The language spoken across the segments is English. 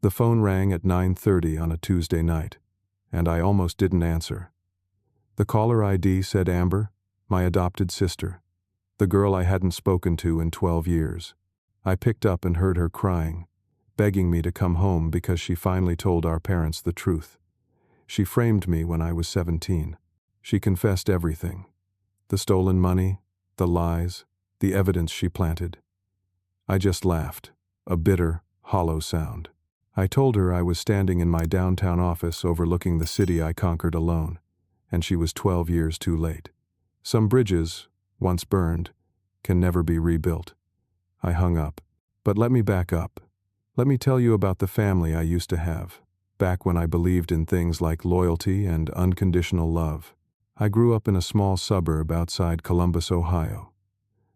The phone rang at 9:30 on a Tuesday night, and I almost didn't answer. The caller ID said Amber, my adopted sister, the girl I hadn't spoken to in 12 years. I picked up and heard her crying, begging me to come home because she finally told our parents the truth. She framed me when I was 17. She confessed everything. The stolen money, the lies, the evidence she planted. I just laughed, a bitter, hollow sound. I told her I was standing in my downtown office overlooking the city I conquered alone, and she was 12 years too late. Some bridges, once burned, can never be rebuilt. I hung up. But let me back up. Let me tell you about the family I used to have, back when I believed in things like loyalty and unconditional love. I grew up in a small suburb outside Columbus, Ohio.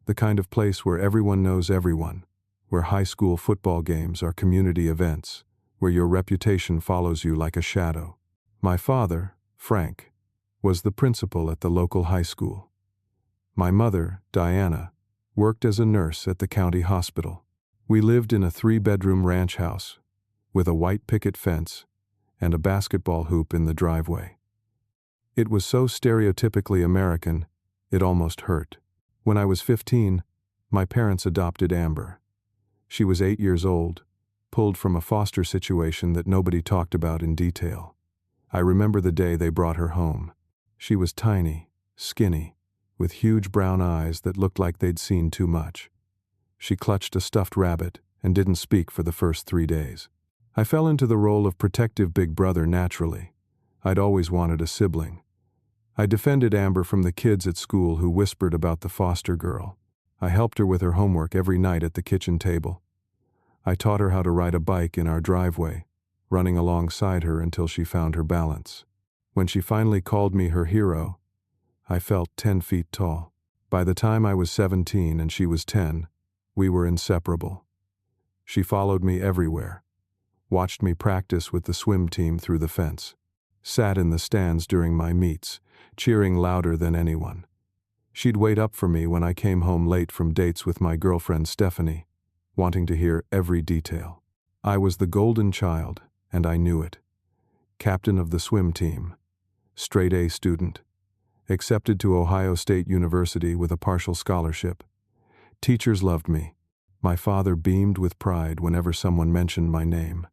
The kind of place where everyone knows everyone, where high school football games are community events, where your reputation follows you like a shadow. My father, Frank, was the principal at the local high school. My mother, Diana, worked as a nurse at the county hospital. We lived in a 3-bedroom ranch house, with a white picket fence and a basketball hoop in the driveway. It was so stereotypically American, it almost hurt. When I was 15, my parents adopted Amber. She was 8 years old, pulled from a foster situation that nobody talked about in detail. I remember the day they brought her home. She was tiny, skinny, with huge brown eyes that looked like they'd seen too much. She clutched a stuffed rabbit and didn't speak for the first 3 days. I fell into the role of protective big brother naturally. I'd always wanted a sibling. I defended Amber from the kids at school who whispered about the foster girl. I helped her with her homework every night at the kitchen table. I taught her how to ride a bike in our driveway, running alongside her until she found her balance. When she finally called me her hero, I felt 10 feet tall. By the time I was 17 and she was 10, we were inseparable. She followed me everywhere, watched me practice with the swim team through the fence, sat in the stands during my meets, cheering louder than anyone. She'd wait up for me when I came home late from dates with my girlfriend Stephanie, wanting to hear every detail. I was the golden child, and I knew it. Captain of the swim team, straight A student, accepted to Ohio State University with a partial scholarship. Teachers loved me. My father beamed with pride whenever someone mentioned my name.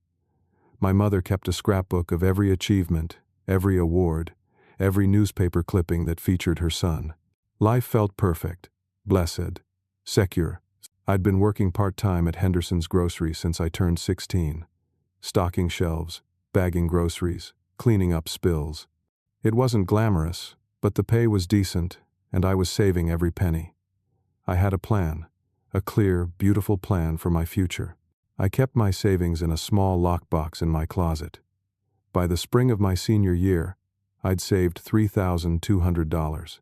My mother kept a scrapbook of every achievement, every award, every newspaper clipping that featured her son. Life felt perfect, blessed, secure. I'd been working part-time at Henderson's Grocery since I turned 16, stocking shelves, bagging groceries, cleaning up spills. It wasn't glamorous, but the pay was decent, and I was saving every penny. I had a plan, a clear, beautiful plan for my future. I kept my savings in a small lockbox in my closet. By the spring of my senior year, I'd saved $3,200.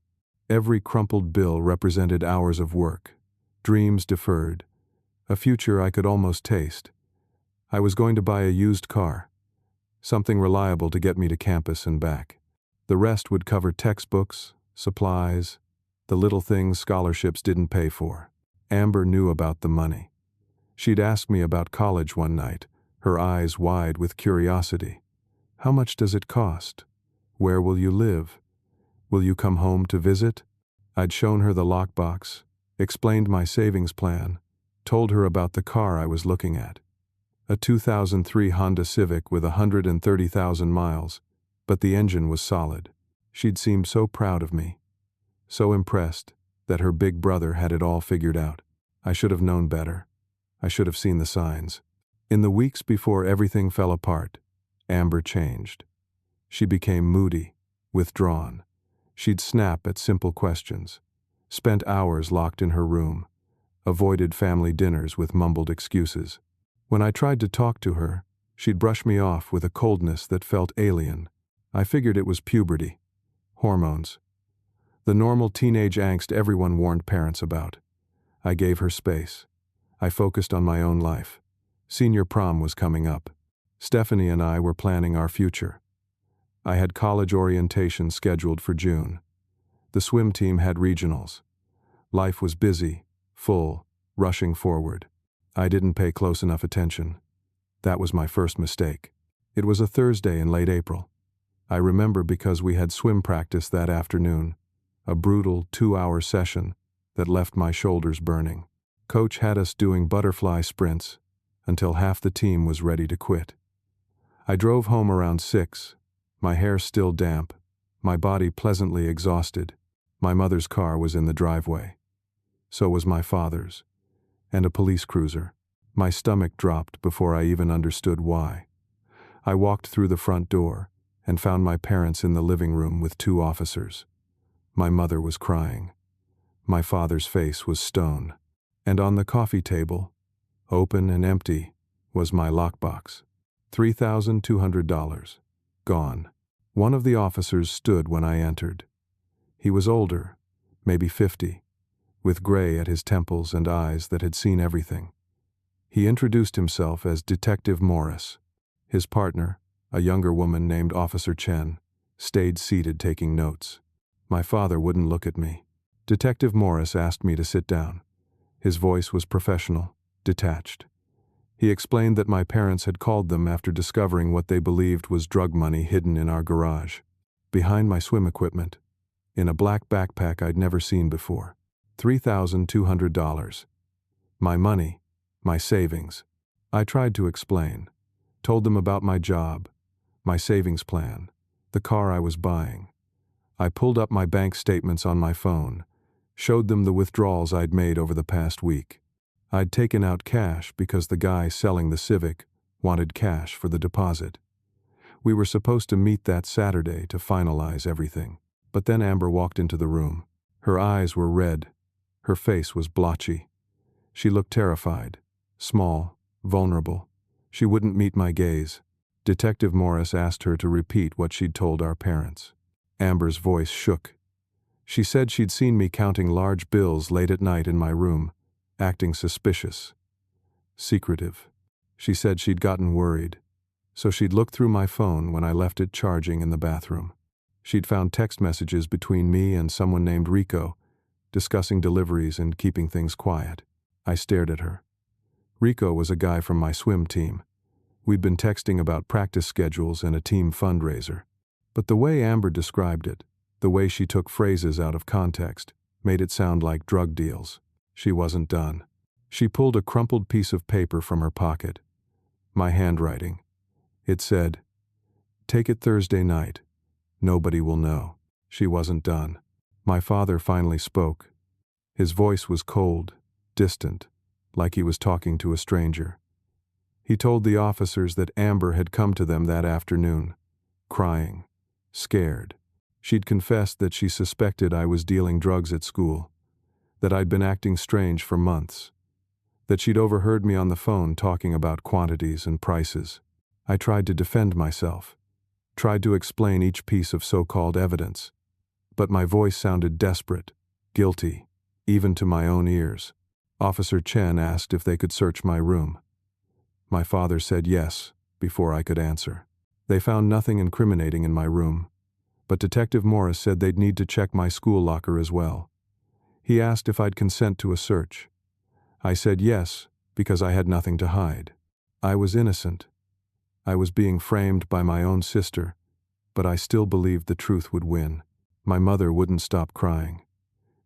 Every crumpled bill represented hours of work, dreams deferred, a future I could almost taste. I was going to buy a used car, something reliable to get me to campus and back. The rest would cover textbooks, supplies, the little things scholarships didn't pay for. Amber knew about the money. She'd asked me about college one night, her eyes wide with curiosity. How much does it cost? Where will you live? Will you come home to visit? I'd shown her the lockbox, explained my savings plan, told her about the car I was looking at. A 2003 Honda Civic with 130,000 miles, but the engine was solid. She'd seemed so proud of me, so impressed that her big brother had it all figured out. I should have known better. I should have seen the signs. In the weeks before everything fell apart, Amber changed. She became moody, withdrawn. She'd snap at simple questions, spent hours locked in her room, avoided family dinners with mumbled excuses. When I tried to talk to her, she'd brush me off with a coldness that felt alien. I figured it was puberty, hormones, the normal teenage angst everyone warned parents about. I gave her space. I focused on my own life. Senior prom was coming up. Stephanie and I were planning our future. I had college orientation scheduled for June. The swim team had regionals. Life was busy, full, rushing forward. I didn't pay close enough attention. That was my first mistake. It was a Thursday in late April. I remember because we had swim practice that afternoon, a brutal 2-hour session that left my shoulders burning. Coach had us doing butterfly sprints until half the team was ready to quit. I drove home around 6, my hair still damp, my body pleasantly exhausted. My mother's car was in the driveway. So was my father's, and a police cruiser. My stomach dropped before I even understood why. I walked through the front door and found my parents in the living room with 2 officers. My mother was crying. My father's face was stone. And on the coffee table, open and empty, was my lockbox. $3,200. Gone. One of the officers stood when I entered. He was older, maybe 50, with gray at his temples and eyes that had seen everything. He introduced himself as Detective Morris. His partner, a younger woman named Officer Chen, stayed seated taking notes. My father wouldn't look at me. Detective Morris asked me to sit down. His voice was professional, detached. He explained that my parents had called them after discovering what they believed was drug money hidden in our garage, behind my swim equipment, in a black backpack I'd never seen before. $3,200. My money, my savings. I tried to explain, told them about my job, my savings plan, the car I was buying. I pulled up my bank statements on my phone, showed them the withdrawals I'd made over the past week. I'd taken out cash because the guy selling the Civic wanted cash for the deposit. We were supposed to meet that Saturday to finalize everything. But then Amber walked into the room. Her eyes were red. Her face was blotchy. She looked terrified, small, vulnerable. She wouldn't meet my gaze. Detective Morris asked her to repeat what she'd told our parents. Amber's voice shook. She said she'd seen me counting large bills late at night in my room, acting suspicious, secretive. She said she'd gotten worried, so she'd looked through my phone when I left it charging in the bathroom. She'd found text messages between me and someone named Rico, discussing deliveries and keeping things quiet. I stared at her. Rico was a guy from my swim team. We'd been texting about practice schedules and a team fundraiser. But the way Amber described it, the way she took phrases out of context, made it sound like drug deals. She wasn't done. She pulled a crumpled piece of paper from her pocket. My handwriting. It said, "Take it Thursday night. Nobody will know." She wasn't done. My father finally spoke. His voice was cold, distant, like he was talking to a stranger. He told the officers that Amber had come to them that afternoon, crying, scared. She'd confessed that she suspected I was dealing drugs at school, that I'd been acting strange for months, that she'd overheard me on the phone talking about quantities and prices. I tried to defend myself, tried to explain each piece of so-called evidence, but my voice sounded desperate, guilty, even to my own ears. Officer Chen asked if they could search my room. My father said yes before I could answer. They found nothing incriminating in my room, but Detective Morris said they'd need to check my school locker as well. He asked if I'd consent to a search. I said yes, because I had nothing to hide. I was innocent. I was being framed by my own sister, but I still believed the truth would win. My mother wouldn't stop crying.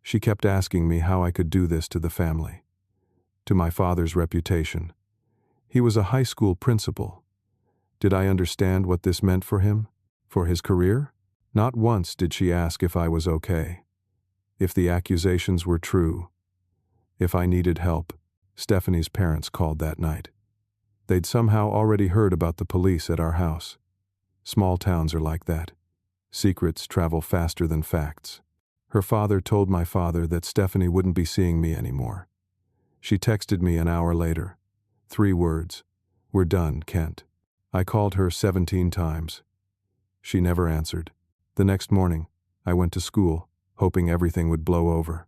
She kept asking me how I could do this to the family, to my father's reputation. He was a high school principal. Did I understand what this meant for him? For his career? Not once did she ask if I was okay, if the accusations were true, if I needed help. Stephanie's parents called that night. They'd somehow already heard about the police at our house. Small towns are like that. Secrets travel faster than facts. Her father told my father that Stephanie wouldn't be seeing me anymore. She texted me an hour later. 3 words. "We're done, Kent." I called her 17 times. She never answered. The next morning, I went to school, hoping everything would blow over.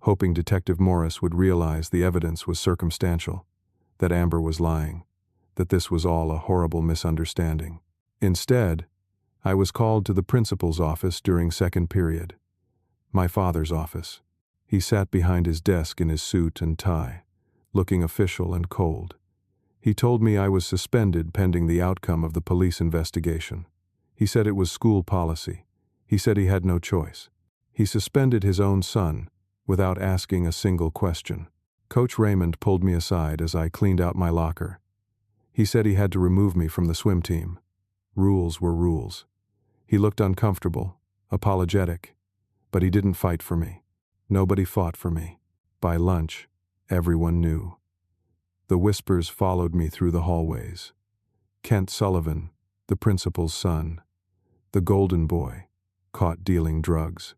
Hoping Detective Morris would realize the evidence was circumstantial, that Amber was lying, that this was all a horrible misunderstanding. Instead, I was called to the principal's office during second period. My father's office. He sat behind his desk in his suit and tie, looking official and cold. He told me I was suspended pending the outcome of the police investigation. He said it was school policy. He said he had no choice. He suspended his own son without asking a single question. Coach Raymond pulled me aside as I cleaned out my locker. He said he had to remove me from the swim team. Rules were rules. He looked uncomfortable, apologetic, but he didn't fight for me. Nobody fought for me. By lunch, everyone knew. The whispers followed me through the hallways. Kent Sullivan, the principal's son, the golden boy, caught dealing drugs.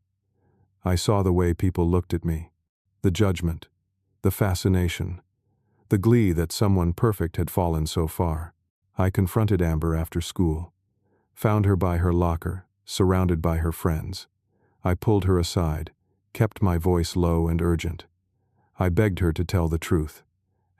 I saw the way people looked at me, the judgment, the fascination, the glee that someone perfect had fallen so far. I confronted Amber after school, found her by her locker, surrounded by her friends. I pulled her aside, kept my voice low and urgent. I begged her to tell the truth,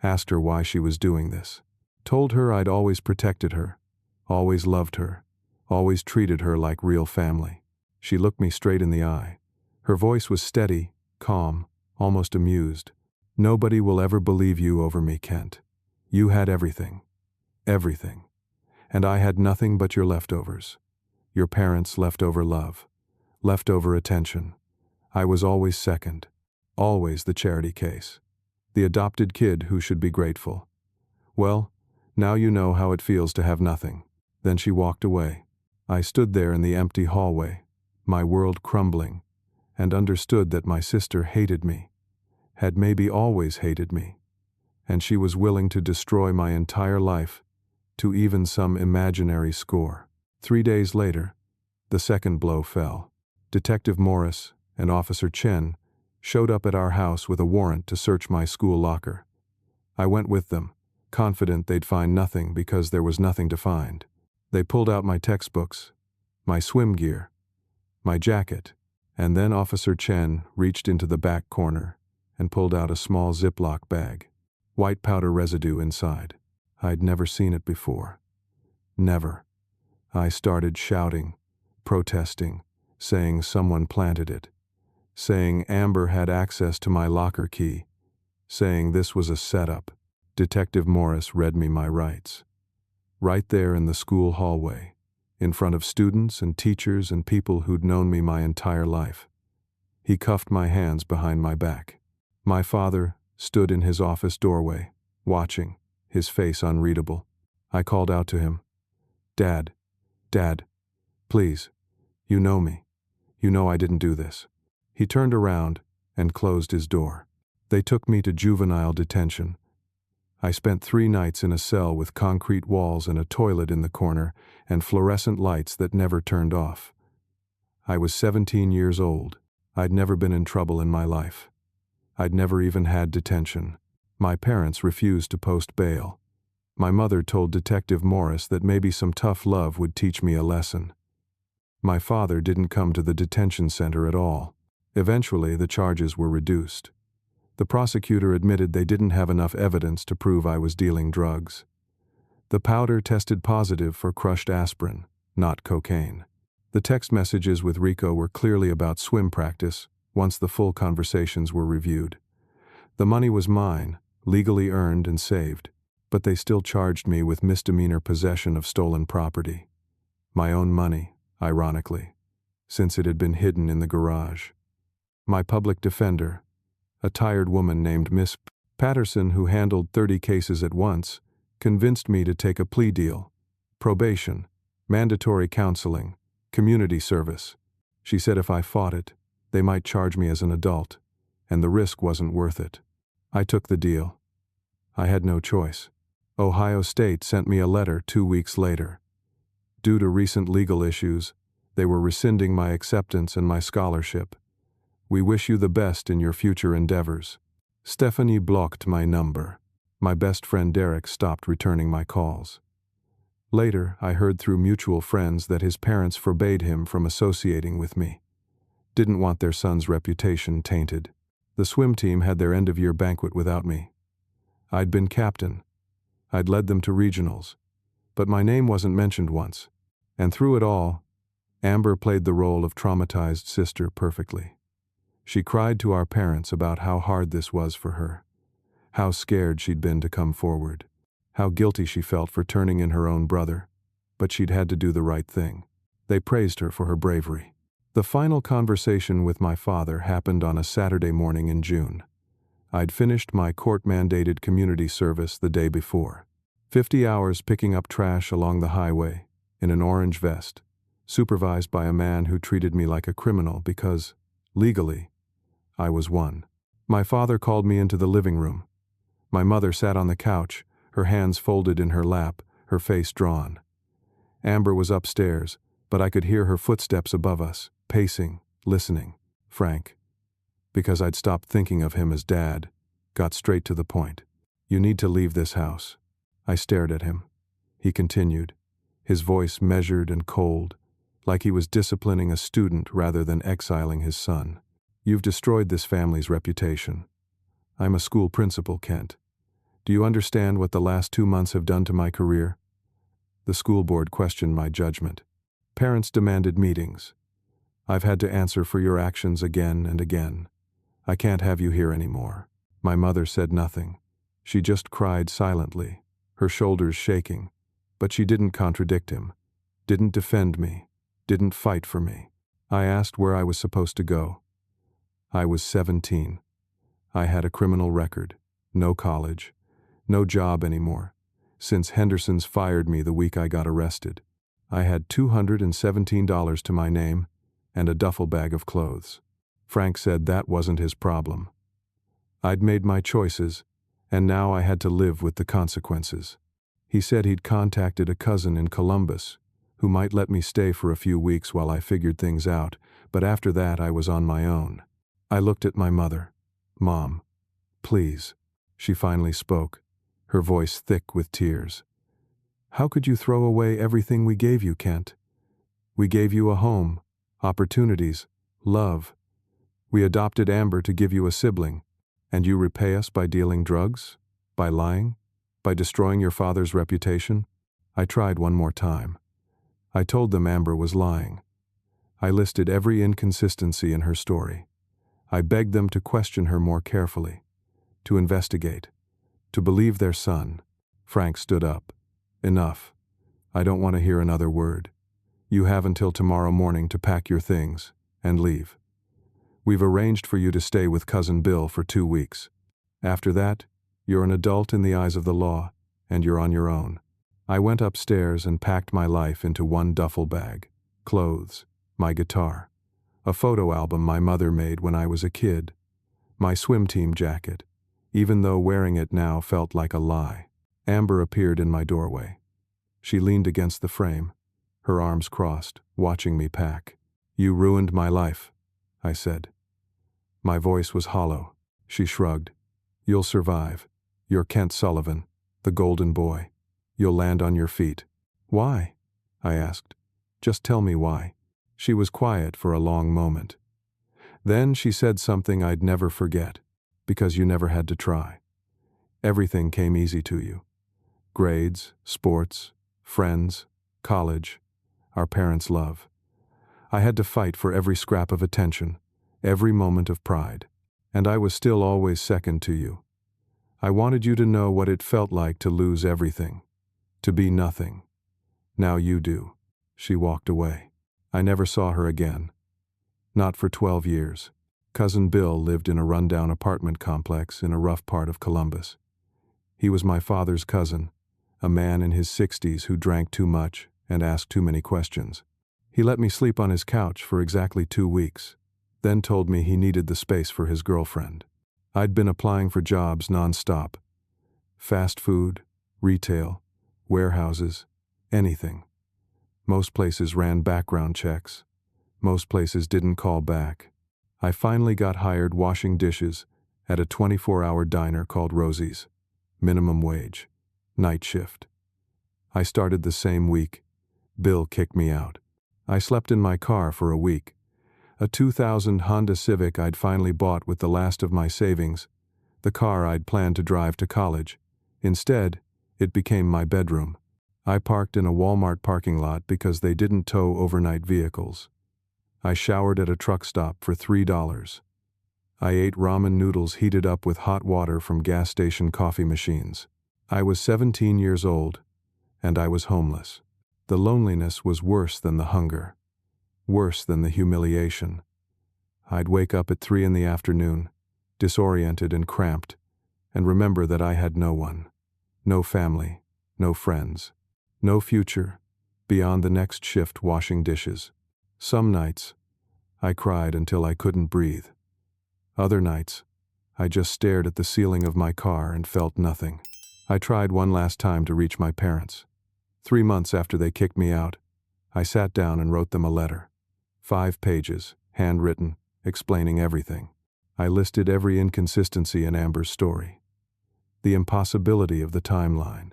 asked her why she was doing this, told her I'd always protected her, always loved her, always treated her like real family. She looked me straight in the eye. Her voice was steady, calm, almost amused. Nobody will ever believe you over me, Kent. You had everything. Everything. And I had nothing but your leftovers. Your parents' leftover love. Leftover attention. I was always second. Always the charity case. The adopted kid who should be grateful. Well, now you know how it feels to have nothing. Then she walked away. I stood there in the empty hallway, my world crumbling, and understood that my sister hated me, had maybe always hated me, and she was willing to destroy my entire life to even some imaginary score. 3 days later, the second blow fell. Detective Morris and Officer Chen showed up at our house with a warrant to search my school locker. I went with them, confident they'd find nothing because there was nothing to find. They pulled out my textbooks, my swim gear, my jacket, and then Officer Chen reached into the back corner and pulled out a small Ziploc bag, white powder residue inside. I'd never seen it before. Never. I started shouting, protesting, saying someone planted it, saying Amber had access to my locker key, saying this was a setup. Detective Morris read me my rights. Right there in the school hallway, in front of students and teachers and people who'd known me my entire life. He cuffed my hands behind my back. My father stood in his office doorway, watching, his face unreadable. I called out to him, "Dad, Dad, please, you know me. You know I didn't do this." He turned around and closed his door. They took me to juvenile detention. I spent 3 nights in a cell with concrete walls and a toilet in the corner and fluorescent lights that never turned off. I was 17 years old. I'd never been in trouble in my life. I'd never even had detention. My parents refused to post bail. My mother told Detective Morris that maybe some tough love would teach me a lesson. My father didn't come to the detention center at all. Eventually, the charges were reduced. The prosecutor admitted they didn't have enough evidence to prove I was dealing drugs. The powder tested positive for crushed aspirin, not cocaine. The text messages with Rico were clearly about swim practice once the full conversations were reviewed. The money was mine, legally earned and saved, but they still charged me with misdemeanor possession of stolen property. My own money, ironically, since it had been hidden in the garage. My public defender, a tired woman named Miss Patterson who handled 30 cases at once, convinced me to take a plea deal, probation, mandatory counseling, community service. She said if I fought it, they might charge me as an adult, and the risk wasn't worth it. I took the deal. I had no choice. Ohio State sent me a letter 2 weeks later. Due to recent legal issues, they were rescinding my acceptance and my scholarship. We wish you the best in your future endeavors. Stephanie blocked my number. My best friend Derek stopped returning my calls. Later, I heard through mutual friends that his parents forbade him from associating with me. Didn't want their son's reputation tainted. The swim team had their end-of-year banquet without me. I'd been captain. I'd led them to regionals. But my name wasn't mentioned once. And through it all, Amber played the role of traumatized sister perfectly. She cried to our parents about how hard this was for her, how scared she'd been to come forward, how guilty she felt for turning in her own brother, but she'd had to do the right thing. They praised her for her bravery. The final conversation with my father happened on a Saturday morning in June. I'd finished my court-mandated community service the day before. 50 hours picking up trash along the highway, in an orange vest, supervised by a man who treated me like a criminal because, legally, I was one. My father called me into the living room. My mother sat on the couch, her hands folded in her lap, her face drawn. Amber was upstairs, but I could hear her footsteps above us, pacing, listening. Frank, because I'd stopped thinking of him as Dad, got straight to the point. You need to leave this house. I stared at him. He continued, his voice measured and cold, like he was disciplining a student rather than exiling his son. You've destroyed this family's reputation. I'm a school principal, Kent. Do you understand what the last 2 months have done to my career? The school board questioned my judgment. Parents demanded meetings. I've had to answer for your actions again and again. I can't have you here anymore. My mother said nothing. She just cried silently, her shoulders shaking, but she didn't contradict him, didn't defend me, didn't fight for me. I asked where I was supposed to go. I was 17. I had a criminal record, no college, no job anymore. Since Henderson's fired me the week I got arrested, I had $217 to my name and a duffel bag of clothes. Frank said that wasn't his problem. I'd made my choices, and now I had to live with the consequences. He said he'd contacted a cousin in Columbus, who might let me stay for a few weeks while I figured things out, but after that I was on my own. I looked at my mother. Mom, please. She finally spoke, her voice thick with tears. How could you throw away everything we gave you, Kent? We gave you a home, opportunities, love. We adopted Amber to give you a sibling, and you repay us by dealing drugs? By lying? By destroying your father's reputation? I tried one more time. I told them Amber was lying. I listed every inconsistency in her story. I begged them to question her more carefully, to investigate, to believe their son. Frank stood up. Enough. I don't want to hear another word. You have until tomorrow morning to pack your things and leave. We've arranged for you to stay with Cousin Bill for 2 weeks. After that, you're an adult in the eyes of the law, and you're on your own. I went upstairs and packed my life into one duffel bag. Clothes, my guitar, a photo album my mother made when I was a kid, my swim team jacket, even though wearing it now felt like a lie. Amber appeared in my doorway. She leaned against the frame, her arms crossed, watching me pack. You ruined my life, I said. My voice was hollow. She shrugged. You'll survive. You're Kent Sullivan, the golden boy. You'll land on your feet. Why? I asked. Just tell me why. She was quiet for a long moment. Then she said something I'd never forget. Because you never had to try. Everything came easy to you. Grades, sports, friends, college, our parents' love. I had to fight for every scrap of attention, every moment of pride. And I was still always second to you. I wanted you to know what it felt like to lose everything, to be nothing. Now you do. She walked away. I never saw her again. Not for 12 years. Cousin Bill lived in a rundown apartment complex in a rough part of Columbus. He was my father's cousin, a man in his 60s who drank too much and asked too many questions. He let me sleep on his couch for exactly 2 weeks, then told me he needed the space for his girlfriend. I'd been applying for jobs nonstop. Fast food, retail, warehouses, anything. Most places ran background checks. Most places didn't call back. I finally got hired washing dishes at a 24-hour diner called Rosie's. Minimum wage. Night shift. I started the same week. Bill kicked me out. I slept in my car for a week. A 2000 Honda Civic I'd finally bought with the last of my savings. The car I'd planned to drive to college. Instead, it became my bedroom. I parked in a Walmart parking lot because they didn't tow overnight vehicles. I showered at a truck stop for $3. I ate ramen noodles heated up with hot water from gas station coffee machines. I was 17 years old, and I was homeless. The loneliness was worse than the hunger, worse than the humiliation. I'd wake up at 3 in the afternoon, disoriented and cramped, and remember that I had no one, no family, no friends, no future beyond the next shift washing dishes. Some nights, I cried until I couldn't breathe. Other nights, I just stared at the ceiling of my car and felt nothing. I tried one last time to reach my parents. 3 months after they kicked me out, I sat down and wrote them a letter. 5 pages, handwritten, explaining everything. I listed every inconsistency in Amber's story. The impossibility of the timeline.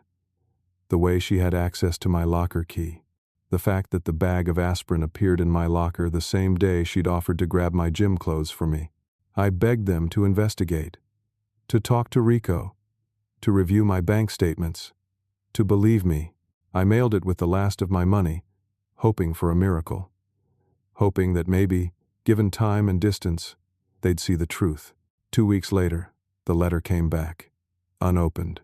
The way she had access to my locker key. The fact that the bag of aspirin appeared in my locker the same day she'd offered to grab my gym clothes for me. I begged them to investigate, to talk to Rico, to review my bank statements, to believe me. I mailed it with the last of my money, hoping for a miracle. Hoping that maybe, given time and distance, they'd see the truth. 2 weeks later, the letter came back, unopened,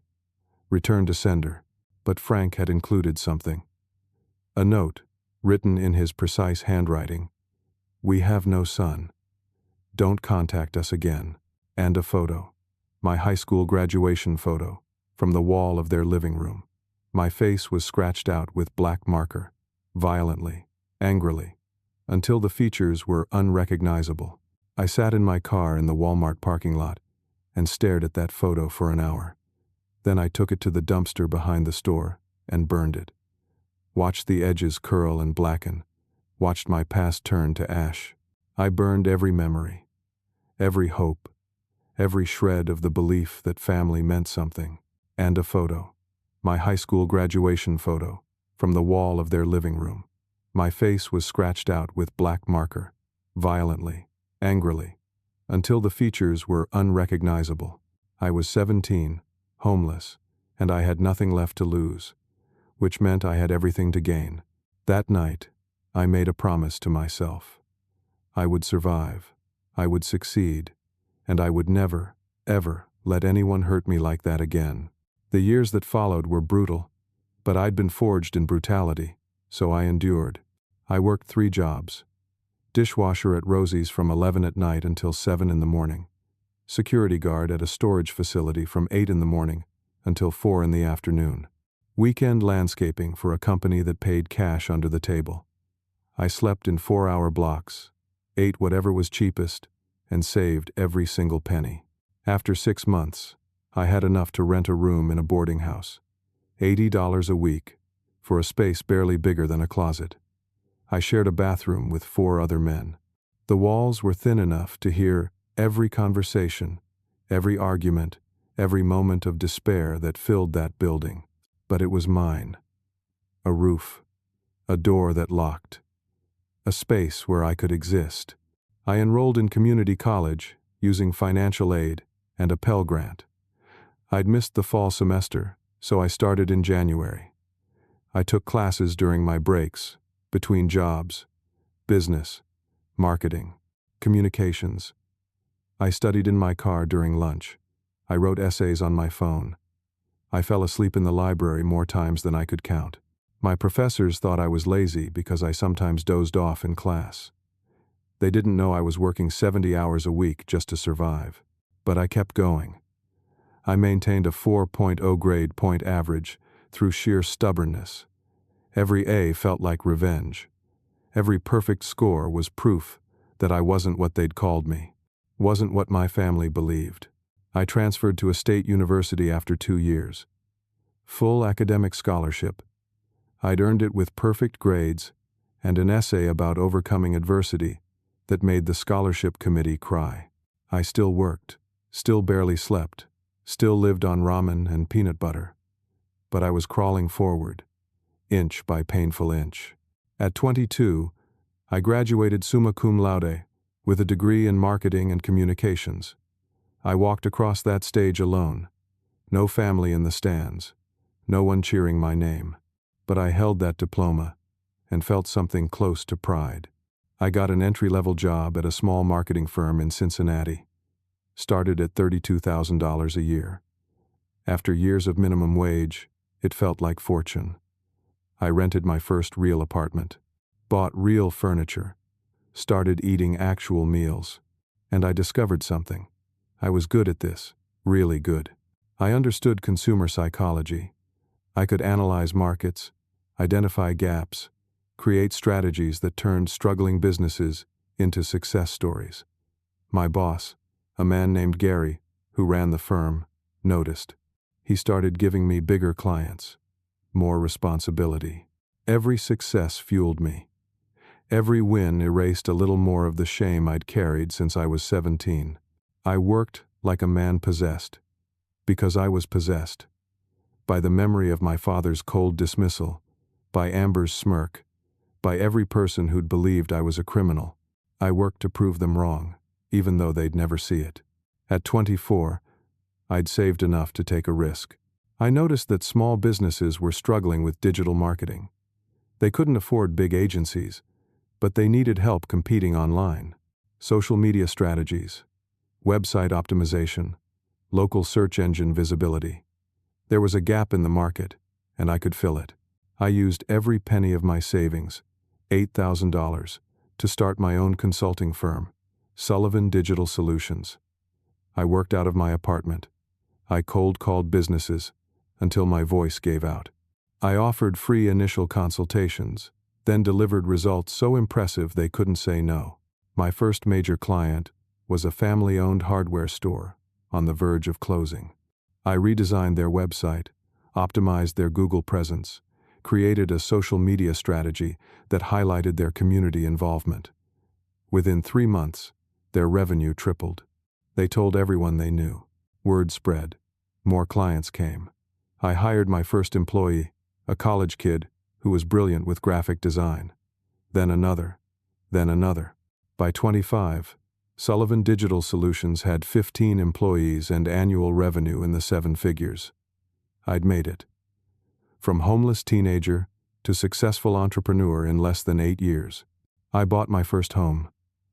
returned to sender, but Frank had included something. A note, written in his precise handwriting. "We have no son. Don't contact us again." And a photo. My high school graduation photo, from the wall of their living room. My face was scratched out with black marker, violently, angrily, until the features were unrecognizable. I sat in my car in the Walmart parking lot and stared at that photo for an hour. Then I took it to the dumpster behind the store and burned it. Watched the edges curl and blacken, watched my past turn to ash. I burned every memory, every hope, every shred of the belief that family meant something. And a photo, my high school graduation photo, from the wall of their living room. My face was scratched out with black marker, violently, angrily, until the features were unrecognizable. I was 17, homeless, and I had nothing left to lose, which meant I had everything to gain. That night, I made a promise to myself. I would survive, I would succeed, and I would never, ever let anyone hurt me like that again. The years that followed were brutal, but I'd been forged in brutality, so I endured. I worked 3 jobs. Dishwasher at Rosie's from 11 at night until 7 in the morning. Security guard at a storage facility from 8 in the morning until 4 in the afternoon. Weekend landscaping for a company that paid cash under the table. I slept in 4-hour blocks, ate whatever was cheapest, and saved every single penny. After 6 months, I had enough to rent a room in a boarding house. $80 a week, for a space barely bigger than a closet. I shared a bathroom with 4 other men. The walls were thin enough to hear every conversation, every argument, every moment of despair that filled that building. But it was mine. A roof, a door that locked, a space where I could exist. I enrolled in community college, using financial aid and a Pell Grant. I'd missed the fall semester, so I started in January. I took classes during my breaks, between jobs, business, marketing, communications. I studied in my car during lunch. I wrote essays on my phone. I fell asleep in the library more times than I could count. My professors thought I was lazy because I sometimes dozed off in class. They didn't know I was working 70 hours a week just to survive. But I kept going. I maintained a 4.0 grade point average through sheer stubbornness. Every A felt like revenge. Every perfect score was proof that I wasn't what they'd called me, wasn't what my family believed. I transferred to a state university after 2 years. Full academic scholarship. I'd earned it with perfect grades and an essay about overcoming adversity that made the scholarship committee cry. I still worked, still barely slept, still lived on ramen and peanut butter. But I was crawling forward, inch by painful inch. At 22, I graduated summa cum laude with a degree in marketing and communications. I walked across that stage alone. No family in the stands. No one cheering my name. But I held that diploma and felt something close to pride. I got an entry-level job at a small marketing firm in Cincinnati. Started at $32,000 a year. After years of minimum wage, it felt like fortune. I rented my first real apartment, bought real furniture, started eating actual meals, and I discovered something. I was good at this, really good. I understood consumer psychology. I could analyze markets, identify gaps, create strategies that turned struggling businesses into success stories. My boss, a man named Gary, who ran the firm, noticed. He started giving me bigger clients, more responsibility. Every success fueled me. Every win erased a little more of the shame I'd carried since I was 17. I worked like a man possessed, because I was possessed. By the memory of my father's cold dismissal, by Amber's smirk, by every person who'd believed I was a criminal. I worked to prove them wrong, even though they'd never see it. At 24, I'd saved enough to take a risk. I noticed that small businesses were struggling with digital marketing. They couldn't afford big agencies, but they needed help competing online. Social media strategies, website optimization, local search engine visibility. There was a gap in the market, and I could fill it. I used every penny of my savings, $8,000, to start my own consulting firm, Sullivan Digital Solutions. I worked out of my apartment. I cold-called businesses until my voice gave out. I offered free initial consultations, then delivered results so impressive they couldn't say no. My first major client was a family-owned hardware store on the verge of closing. I redesigned their website, optimized their Google presence, created a social media strategy that highlighted their community involvement. Within 3 months, their revenue tripled. They told everyone they knew. Word spread. More clients came. I hired my first employee, a college kid who was brilliant with graphic design. Then another. Then another. By 25, Sullivan Digital Solutions had 15 employees and annual revenue in the 7 figures. I'd made it. From homeless teenager to successful entrepreneur in less than 8 years. I bought my first home,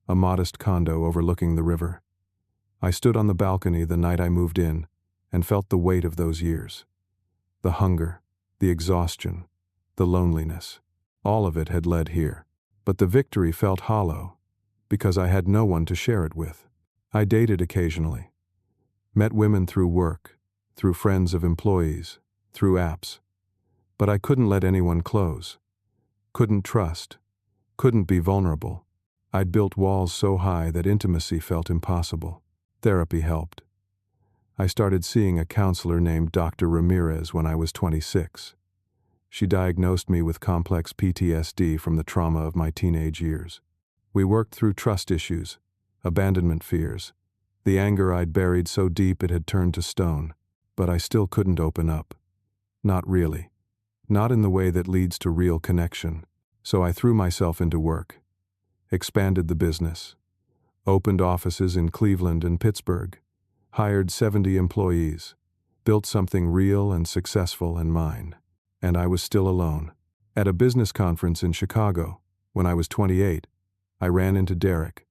a modest condo overlooking the river. I stood on the balcony the night I moved in and felt the weight of those years. The hunger, the exhaustion, the loneliness, all of it had led here. But the victory felt hollow because I had no one to share it with. I dated occasionally, met women through work, through friends of employees, through apps. But I couldn't let anyone close, couldn't trust, couldn't be vulnerable. I'd built walls so high that intimacy felt impossible. Therapy helped. I started seeing a counselor named Dr. Ramirez when I was 26. She diagnosed me with complex PTSD from the trauma of my teenage years. We worked through trust issues, abandonment fears, the anger I'd buried so deep it had turned to stone. But I still couldn't open up. Not really. Not in the way that leads to real connection. So I threw myself into work, expanded the business, opened offices in Cleveland and Pittsburgh, hired 70 employees, built something real and successful and mine. And I was still alone. At a business conference in Chicago, when I was 28, I ran into Derek,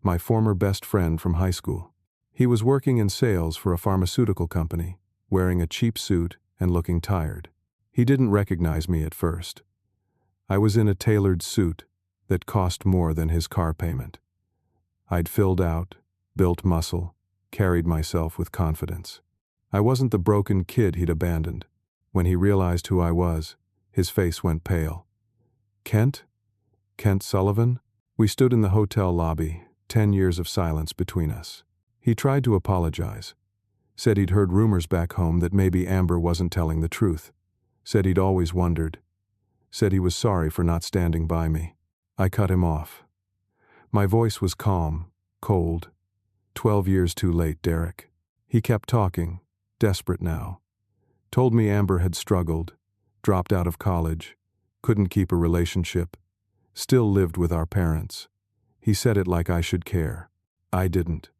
my former best friend from high school. He was working in sales for a pharmaceutical company, wearing a cheap suit and looking tired. He didn't recognize me at first. I was in a tailored suit that cost more than his car payment. I'd filled out, built muscle, carried myself with confidence. I wasn't the broken kid he'd abandoned. When he realized who I was, his face went pale. Kent? Kent Sullivan? We stood in the hotel lobby, 10 years of silence between us. He tried to apologize. Said he'd heard rumors back home that maybe Amber wasn't telling the truth. Said he'd always wondered. Said he was sorry for not standing by me. I cut him off. My voice was calm, cold. 12 years too late, Derek. He kept talking, desperate now. Told me Amber had struggled, dropped out of college, couldn't keep a relationship, still lived with our parents. He said it like I should care. I didn't.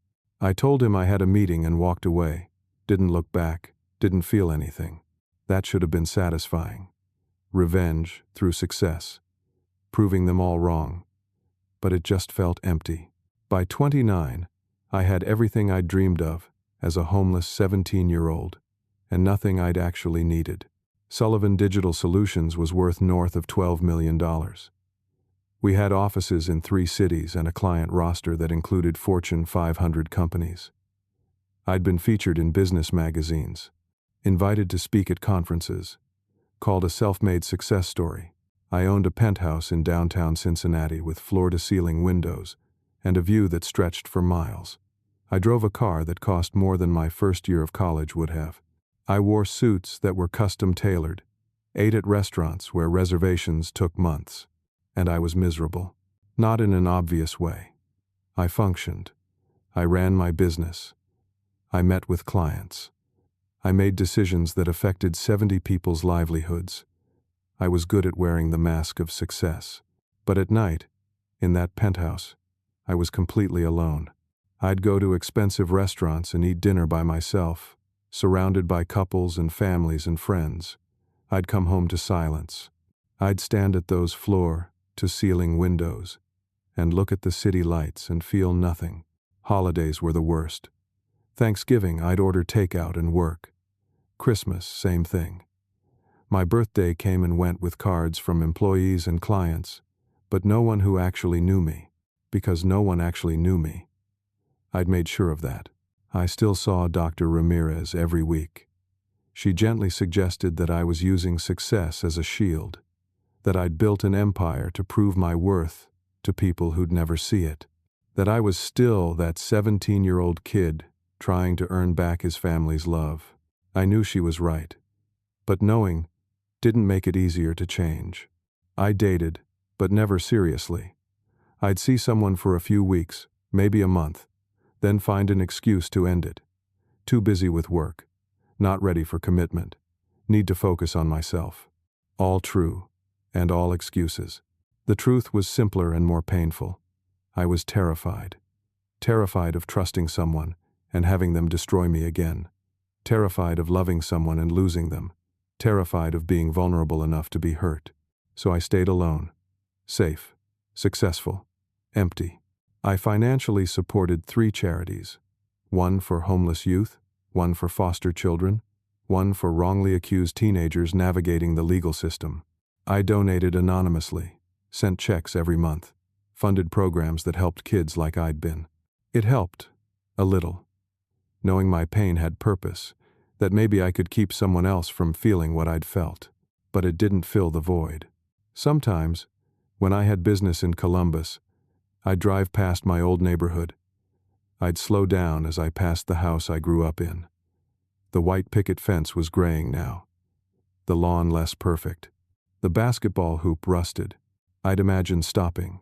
I told him I had a meeting and walked away. Didn't look back, didn't feel anything. That should have been satisfying. Revenge through success, proving them all wrong. But it just felt empty. By 29, I had everything I'd dreamed of as a homeless 17-year-old. and nothing I'd actually needed. Sullivan Digital Solutions was worth north of $12 million. We had offices in 3 cities and a client roster that included Fortune 500 companies. I'd been featured in business magazines, invited to speak at conferences, called a self-made success story. I owned a penthouse in downtown Cincinnati with floor-to-ceiling windows and a view that stretched for miles. I drove a car that cost more than my first year of college would have. I wore suits that were custom-tailored, ate at restaurants where reservations took months, and I was miserable. Not in an obvious way. I functioned. I ran my business. I met with clients. I made decisions that affected 70 people's livelihoods. I was good at wearing the mask of success. But at night, in that penthouse, I was completely alone. I'd go to expensive restaurants and eat dinner by myself, surrounded by couples and families and friends. I'd come home to silence. I'd stand at those floor-to-ceiling windows and look at the city lights and feel nothing. Holidays were the worst. Thanksgiving, I'd order takeout and work. Christmas, same thing. My birthday came and went with cards from employees and clients, but no one who actually knew me, because no one actually knew me. I'd made sure of that. I still saw Dr. Ramirez every week. She gently suggested that I was using success as a shield, that I'd built an empire to prove my worth to people who'd never see it, that I was still that 17-year-old kid trying to earn back his family's love. I knew she was right, but knowing didn't make it easier to change. I dated, but never seriously. I'd see someone for a few weeks, maybe a month, then find an excuse to end it. Too busy with work, not ready for commitment, need to focus on myself. All true, and all excuses. The truth was simpler and more painful. I was terrified. Terrified of trusting someone and having them destroy me again. Terrified of loving someone and losing them. Terrified of being vulnerable enough to be hurt. So I stayed alone. Safe. Successful. Empty. I financially supported 3 charities. One for homeless youth, one for foster children, one for wrongly accused teenagers navigating the legal system. I donated anonymously, sent checks every month, funded programs that helped kids like I'd been. It helped. A little. Knowing my pain had purpose, that maybe I could keep someone else from feeling what I'd felt. But it didn't fill the void. Sometimes, when I had business in Columbus, I'd drive past my old neighborhood. I'd slow down as I passed the house I grew up in. The white picket fence was graying now. The lawn less perfect. The basketball hoop rusted. I'd imagine stopping,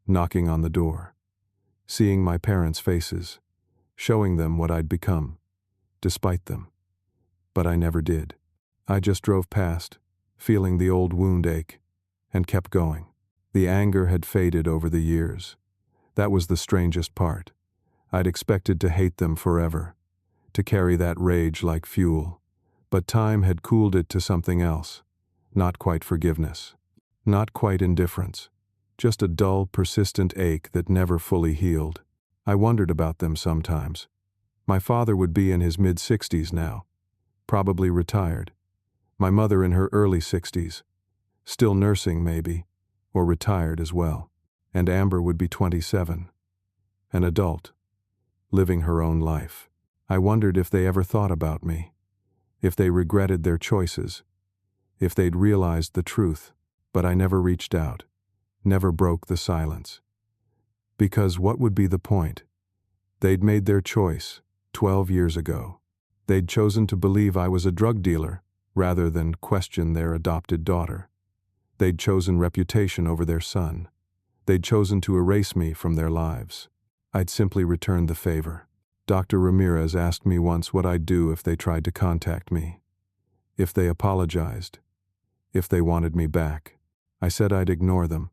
knocking on the door, seeing my parents' faces, showing them what I'd become, despite them. But I never did. I just drove past, feeling the old wound ache, and kept going. The anger had faded over the years. That was the strangest part. I'd expected to hate them forever, to carry that rage like fuel. But time had cooled it to something else. Not quite forgiveness. Not quite indifference. Just a dull, persistent ache that never fully healed. I wondered about them sometimes. My father would be in his mid-60s now, probably retired. My mother in her early 60s, still nursing maybe, or retired as well. And Amber would be 27, an adult, living her own life. I wondered if they ever thought about me, if they regretted their choices, if they'd realized the truth. But I never reached out, never broke the silence. Because what would be the point? They'd made their choice 12 years ago. They'd chosen to believe I was a drug dealer rather than question their adopted daughter. They'd chosen reputation over their son. They'd chosen to erase me from their lives. I'd simply returned the favor. Dr. Ramirez asked me once what I'd do if they tried to contact me. If they apologized. If they wanted me back. I said I'd ignore them.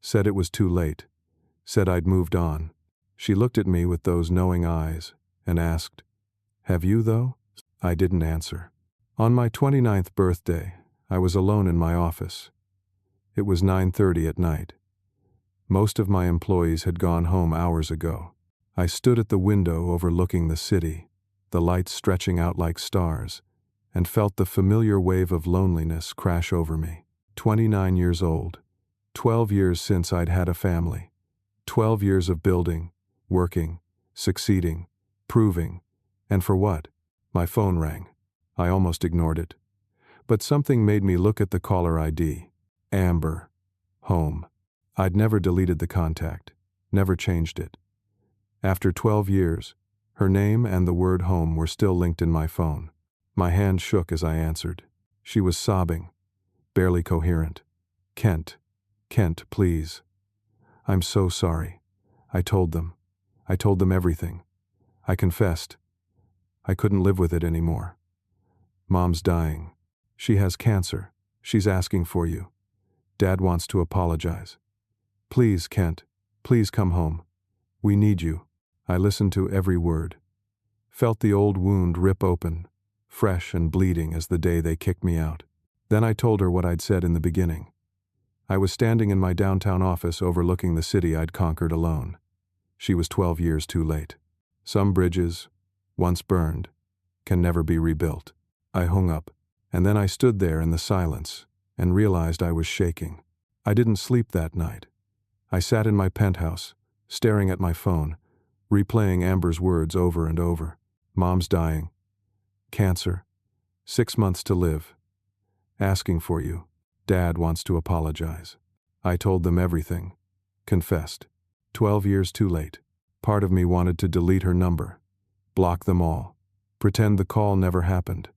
Said it was too late. Said I'd moved on. She looked at me with those knowing eyes and asked, "Have you, though?" I didn't answer. On my 29th birthday, I was alone in my office. It was 9:30 at night. Most of my employees had gone home hours ago. I stood at the window overlooking the city, the lights stretching out like stars, and felt the familiar wave of loneliness crash over me. 29 years old. 12 years since I'd had a family. 12 years of building, working, succeeding, proving. And for what? My phone rang. I almost ignored it. But something made me look at the caller ID. Amber. Home. I'd never deleted the contact. Never changed it. After 12 years, her name and the word home were still linked in my phone. My hand shook as I answered. She was sobbing, barely coherent. Kent, please. I'm so sorry. I told them everything. I confessed. I couldn't live with it anymore. Mom's dying. She has cancer. She's asking for you. Dad wants to apologize. Please, Kent, please come home. We need you. I listened to every word. Felt the old wound rip open, fresh and bleeding as the day they kicked me out. Then I told her what I'd said in the beginning. I was standing in my downtown office overlooking the city I'd conquered alone. She was 12 years too late. Some bridges, once burned, can never be rebuilt. I hung up, and then I stood there in the silence and realized I was shaking. I didn't sleep that night. I sat in my penthouse, staring at my phone, replaying Amber's words over and over. Mom's dying. Cancer. 6 months to live. Asking for you. Dad wants to apologize. I told them everything. Confessed. 12 years too late. Part of me wanted to delete her number. Block them all. Pretend the call never happened.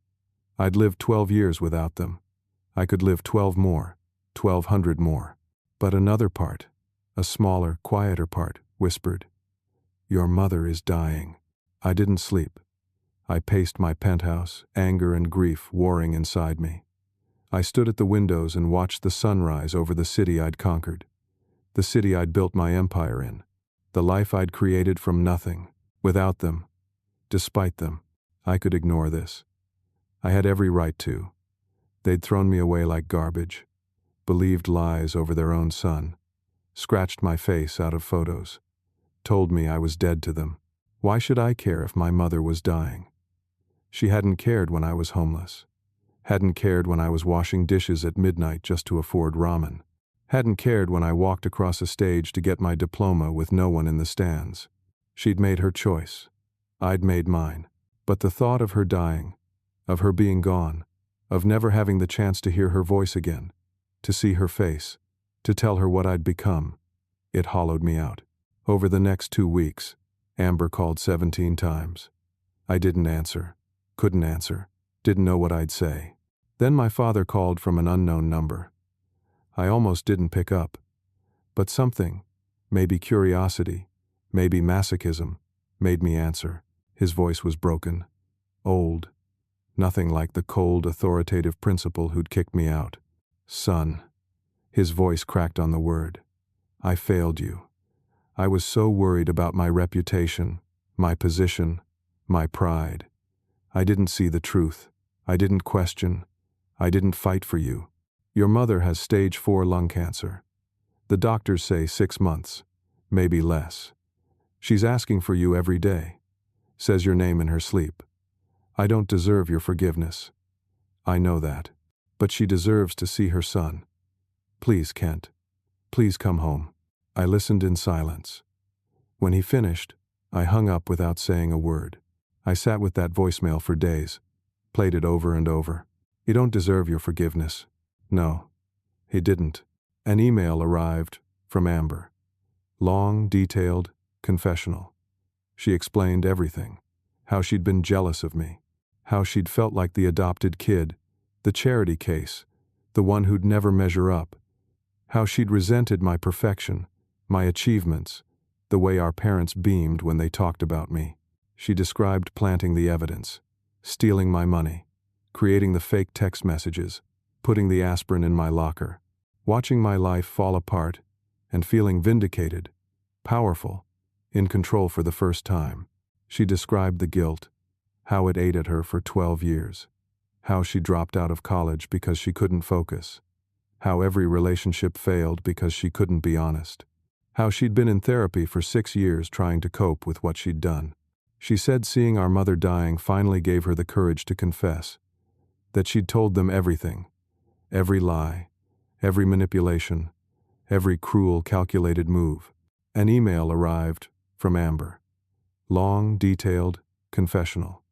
I'd lived 12 years without them. I could live 12 more, 1,200 more. But another part, a smaller, quieter part, whispered, "Your mother is dying." I didn't sleep. I paced my penthouse, anger and grief warring inside me. I stood at the windows and watched the sunrise over the city I'd conquered. The city I'd built my empire in. The life I'd created from nothing. Without them. Despite them. I could ignore this. I had every right to. They'd thrown me away like garbage. Believed lies over their own son. Scratched my face out of photos. Told me I was dead to them. Why should I care if my mother was dying? She hadn't cared when I was homeless. Hadn't cared when I was washing dishes at midnight just to afford ramen. Hadn't cared when I walked across a stage to get my diploma with no one in the stands. She'd made her choice. I'd made mine. But the thought of her dying, of her being gone, of never having the chance to hear her voice again, to see her face, to tell her what I'd become, it hollowed me out. Over the next 2 weeks, Amber called 17 times. I didn't answer, couldn't answer, didn't know what I'd say. Then my father called from an unknown number. I almost didn't pick up. But something, maybe curiosity, maybe masochism, made me answer. His voice was broken, old, nothing like the cold, authoritative principal who'd kicked me out. "Son." His voice cracked on the word. "I failed you. I was so worried about my reputation, my position, my pride. I didn't see the truth. I didn't question. I didn't fight for you. Your mother has stage 4 lung cancer. The doctors say 6 months, maybe less. She's asking for you every day. Says your name in her sleep. I don't deserve your forgiveness. I know that. But she deserves to see her son. Please, Kent. Please come home." I listened in silence. When he finished, I hung up without saying a word. I sat with that voicemail for days, played it over and over. "You don't deserve your forgiveness." No, he didn't. An email arrived from Amber. Long, detailed, confessional. She explained everything. How she'd been jealous of me. How she'd felt like the adopted kid, the charity case, the one who'd never measure up. How she'd resented my perfection, my achievements, the way our parents beamed when they talked about me. She described planting the evidence, stealing my money, creating the fake text messages, putting the aspirin in my locker, watching my life fall apart, and feeling vindicated, powerful, in control for the first time. She described the guilt, how it ate at her for 12 years, how she dropped out of college because she couldn't focus, how every relationship failed because she couldn't be honest, how she'd been in therapy for 6 years trying to cope with what she'd done. She said seeing our mother dying finally gave her the courage to confess, that she'd told them everything, every lie, every manipulation, every cruel, calculated move. An email arrived from Amber. Long, detailed, confessional.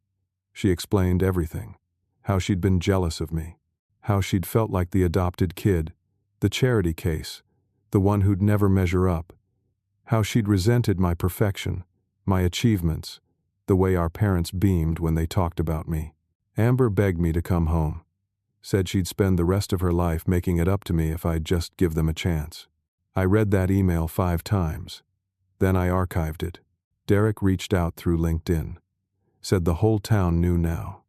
She explained everything. How she'd been jealous of me. How she'd felt like the adopted kid, the charity case, the one who'd never measure up. How she'd resented my perfection, my achievements, the way our parents beamed when they talked about me. Amber begged me to come home. Said she'd spend the rest of her life making it up to me if I'd just give them a chance. I read that email 5 times. Then I archived it. Derek reached out through LinkedIn. Said the whole town knew now.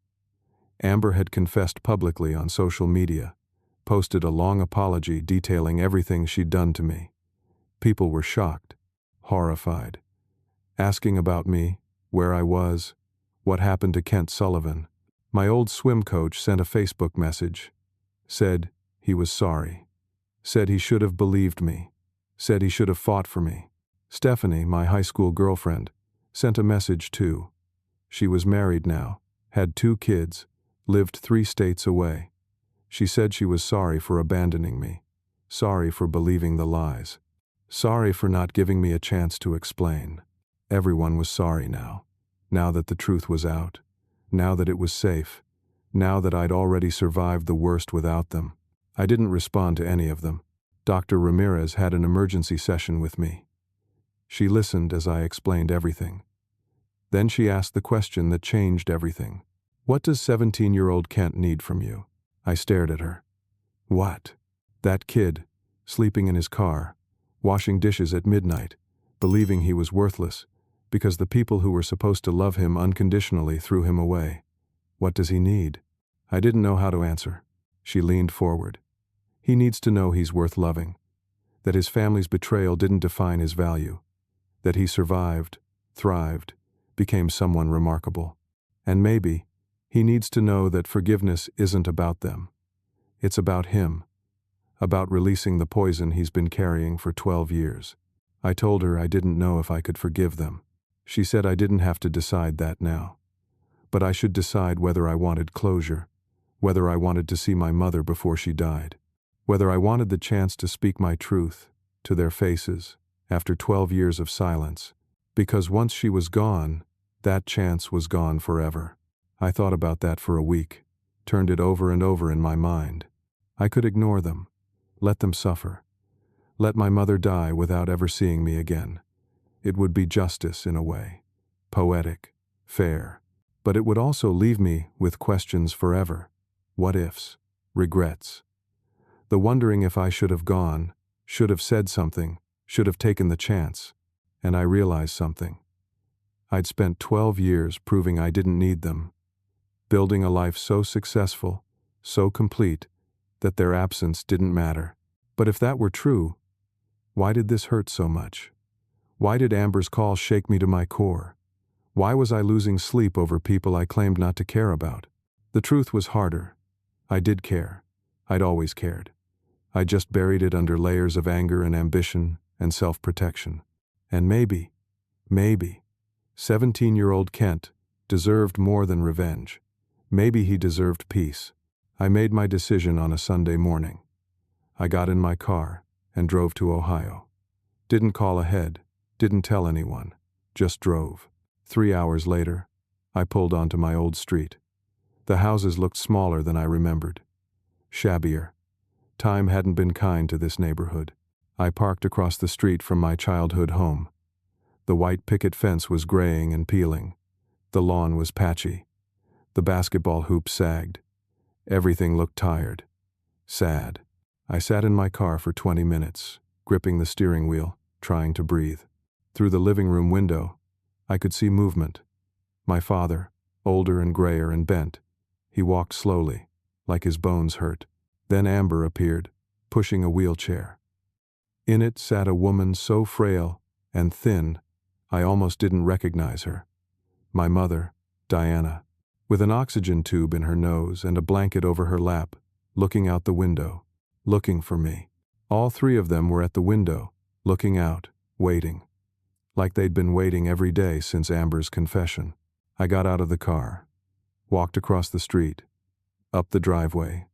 Amber had confessed publicly on social media, posted a long apology detailing everything she'd done to me. People were shocked, horrified, asking about me, where I was, what happened to Kent Sullivan. My old swim coach sent a Facebook message. Said he was sorry. Said he should have believed me. Said he should have fought for me. Stephanie, my high school girlfriend, sent a message too. She was married now, had 2 kids, lived 3 states away. She said she was sorry for abandoning me, sorry for believing the lies, sorry for not giving me a chance to explain. Everyone was sorry now that the truth was out, now that it was safe, now that I'd already survived the worst without them. I didn't respond to any of them. Dr. Ramirez had an emergency session with me. She listened as I explained everything. Then she asked the question that changed everything. What does 17-year-old Kent need from you? I stared at her. What? That kid, sleeping in his car, washing dishes at midnight, believing he was worthless, because the people who were supposed to love him unconditionally threw him away. What does he need? I didn't know how to answer. She leaned forward. He needs to know he's worth loving, that his family's betrayal didn't define his value, that he survived, thrived, became someone remarkable. And maybe he needs to know that forgiveness isn't about them. It's about him, about releasing the poison he's been carrying for 12 years. I told her I didn't know if I could forgive them. She said I didn't have to decide that now, but I should decide whether I wanted closure, whether I wanted to see my mother before she died, whether I wanted the chance to speak my truth to their faces after 12 years of silence, because once she was gone, that chance was gone forever. I thought about that for a week, turned it over and over in my mind. I could ignore them, let them suffer, let my mother die without ever seeing me again. It would be justice in a way, poetic, fair, but it would also leave me with questions forever, what-ifs, regrets. The wondering if I should have gone, should have said something, should have taken the chance. And I realized something. I'd spent 12 years proving I didn't need them, building a life so successful, so complete, that their absence didn't matter. But if that were true, why did this hurt so much? Why did Amber's call shake me to my core? Why was I losing sleep over people I claimed not to care about? The truth was harder. I did care. I'd always cared. I just buried it under layers of anger and ambition and self-protection. And maybe, 17-year-old Kent deserved more than revenge. Maybe he deserved peace. I made my decision on a Sunday morning. I got in my car and drove to Ohio. Didn't call ahead, didn't tell anyone, just drove. 3 hours later, I pulled onto my old street. The houses looked smaller than I remembered, shabbier. Time hadn't been kind to this neighborhood. I parked across the street from my childhood home. The white picket fence was graying and peeling. The lawn was patchy. The basketball hoop sagged. Everything looked tired, sad. I sat in my car for 20 minutes, gripping the steering wheel, trying to breathe. Through the living room window, I could see movement. My father, older and grayer and bent, he walked slowly, like his bones hurt. Then Amber appeared, pushing a wheelchair. In it sat a woman so frail and thin, I almost didn't recognize her. My mother, Diana, with an oxygen tube in her nose and a blanket over her lap, looking out the window, looking for me. All 3 of them were at the window, looking out, waiting. Like they'd been waiting every day since Amber's confession. I got out of the car, walked across the street, up the driveway,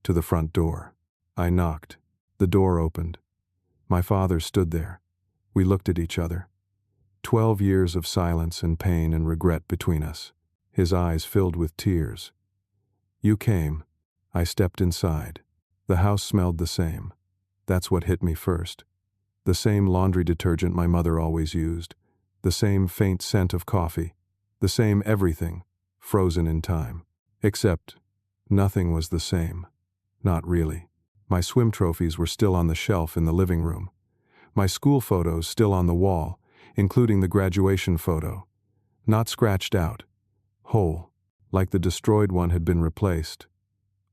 to the front door. I knocked. The door opened. My father stood there. We looked at each other. 12 years of silence and pain and regret between us. His eyes filled with tears. You came. I stepped inside. The house smelled the same. That's what hit me first. The same laundry detergent my mother always used. The same faint scent of coffee. The same everything, frozen in time. Except, nothing was the same. Not really. My swim trophies were still on the shelf in the living room. My school photos still on the wall, including the graduation photo. Not scratched out. Whole. Like the destroyed one had been replaced.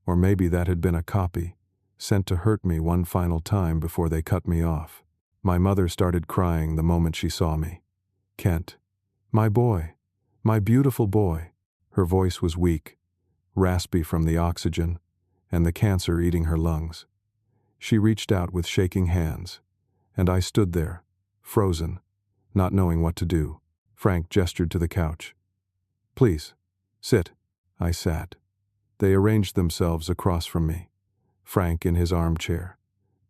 Or maybe that had been a copy, sent to hurt me one final time before they cut me off. My mother started crying the moment she saw me. Kent. My boy. My beautiful boy. Her voice was weak, raspy from the oxygen, and the cancer eating her lungs. She reached out with shaking hands, and I stood there, frozen, not knowing what to do. Frank gestured to the couch. Please, sit. I sat. They arranged themselves across from me. Frank in his armchair,